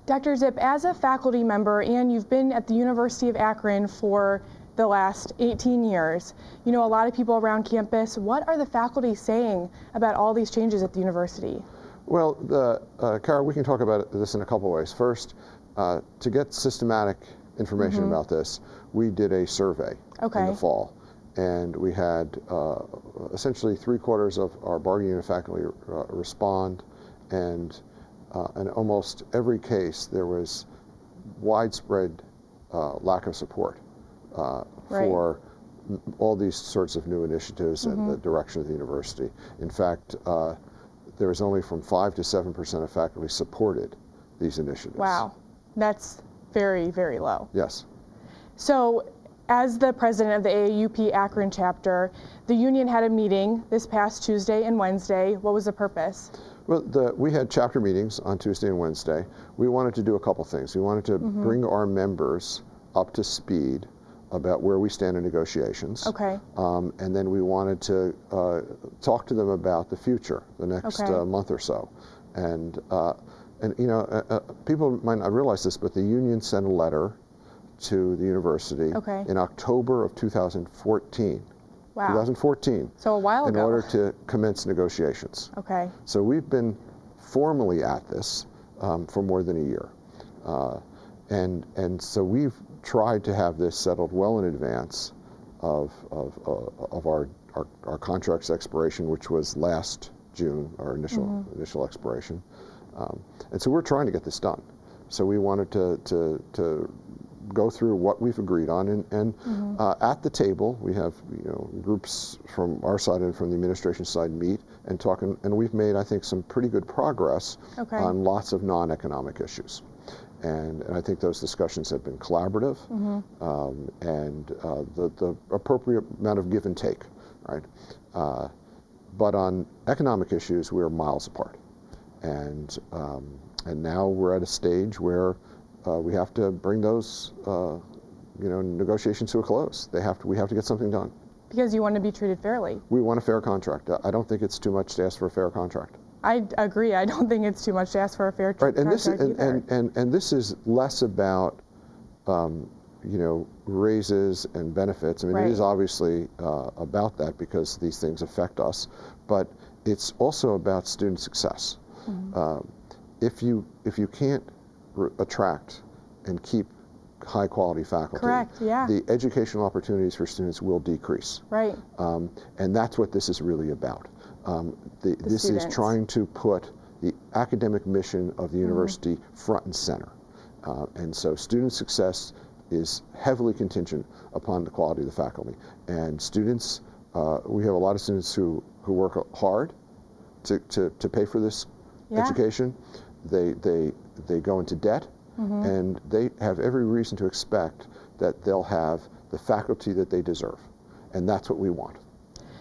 Dr. Zipp, as a faculty member, and you've been at the University of Akron for the last 18 years, you know a lot of people around campus. What are the faculty saying about all these changes at the university? Well, Kara, we can talk about this in a couple ways. First, to get systematic information about this, we did a survey in the fall, and we had essentially 3/4 of our bargaining unit faculty respond, and in almost every case there was widespread lack of support for all these sorts of new initiatives and the direction of the university. In fact, there was only from 5 to 7% of faculty supported these initiatives. Wow, that's very, very low. Yes. So, as the president of the AAUP Akron chapter, the union had a meeting this past Tuesday and Wednesday. What was the purpose? Well, we had chapter meetings on Tuesday and Wednesday. We wanted to do a couple things. We wanted to bring our members up to speed about where we stand in negotiations. Okay. And then we wanted to talk to them about the future, the next month or so. And you know, people might not realize this, but the union sent a letter to the university in October of 2014. Wow. 2014. So a while ago. In order to commence negotiations. Okay. So we've been formally at this for more than a year. And so we've tried to have this settled well in advance of our contract's expiration, which was last June, our initial expiration. And so we're trying to get this done. So we wanted to go through what we've agreed on, and at the table we have groups from our side and from the administration side meet and talk, and we've made, I think, some pretty good progress on lots of non-economic issues. And I think those discussions have been collaborative and the appropriate amount of give and take, right? But on economic issues, we're miles apart. And now we're at a stage where we have to bring those negotiations to a close. We have to get something done. Because you want to be treated fairly. We want a fair contract. I don't think it's too much to ask for a fair contract. I agree. I don't think it's too much to ask for a fair contract either. And this is less about raises and benefits. I mean, it is obviously about that because these things affect us, but it's also about student success. If you can't attract and keep high quality faculty, the educational opportunities for students will decrease. Right. And that's what this is really about. This is trying to put the academic mission of the university front and center. And so student success is heavily contingent upon the quality of the faculty. And students, we have a lot of students who work hard to pay for this education. They go into debt, and they have every reason to expect that they'll have the faculty that they deserve. And that's what we want.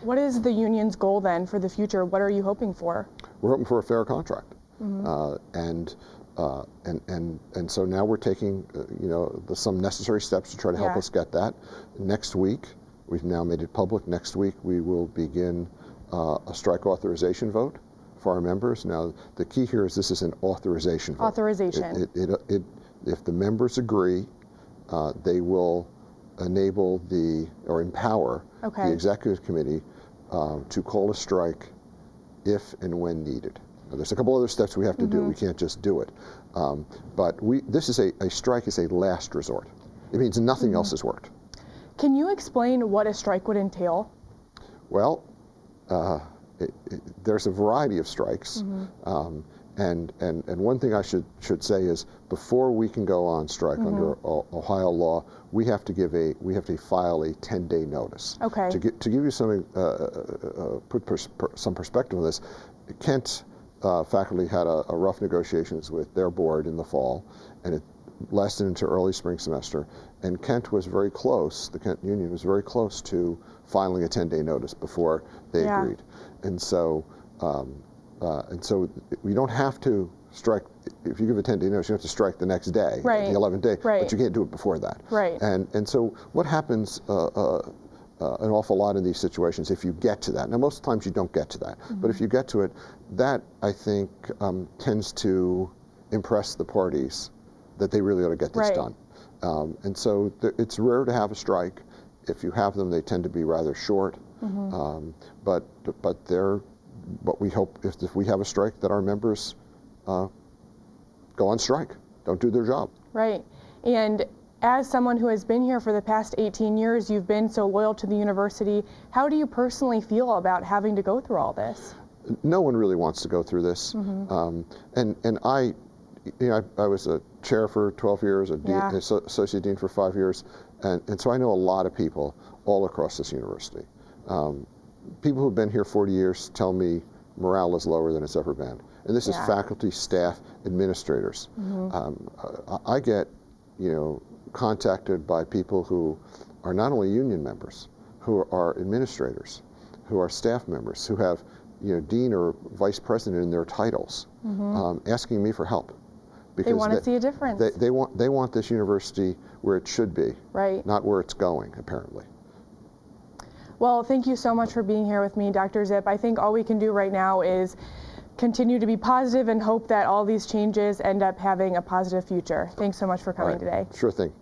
What is the union's goal then for the future? What are you hoping for? We're hoping for a fair contract. And so now we're taking some necessary steps to try to help us get that. Next week, we've now made it public, next week we will begin a strike authorization vote for our members. Now, the key here is this is an authorization vote. Authorization. If the members agree, they will enable or empower the executive committee to call a strike if and when needed. Now, there's a couple other steps we have to do. We can't just do it. But this is a strike is a last resort. It means nothing else has worked. Can you explain what a strike would entail? Well, there's a variety of strikes. And one thing I should say is before we can go on strike under Ohio law, we have to file a 10-day notice. Okay. To give you something, put some perspective on this, Kent faculty had a rough negotiations with their board in the fall, and it lasted into early spring semester. And Kent was very close. The Kent Union was very close to filing a 10-day notice before they agreed. And so we don't have to strike. If you give a 10-day notice, you have to strike the next day, the 11th day, but you can't do it before that. Right. And so what happens an awful lot in these situations if you get to that. Now, most times you don't get to that, but if you get to it, that I think tends to impress the parties that they really ought to get this Right. done. And so it's rare to have a strike. If you have them, they tend to be rather short. But we hope if we have a strike that our members go on strike, don't do their job. Right. And as someone who has been here for the past 18 years, you've been so loyal to the university. How do you personally feel about having to go through all this? No one really wants to go through this. And I was a chair for 12 years, a dean, associate dean for 5 years, and so I know a lot of people all across this university. People who've been here 40 years tell me morale is lower than it's ever been. And this is faculty, staff, administrators. I get, contacted by people who are not only union members, who are administrators, who are staff members, who have, dean or vice president in their titles, asking me for help. Because they want to see a difference. They want this university where it should be, right? Not where it's going, apparently. Well, thank you so much for being here with me, Dr. Zipp. I think all we can do right now is continue to be positive and hope that all these changes end up having a positive future. Thanks so much for coming today. Sure thing.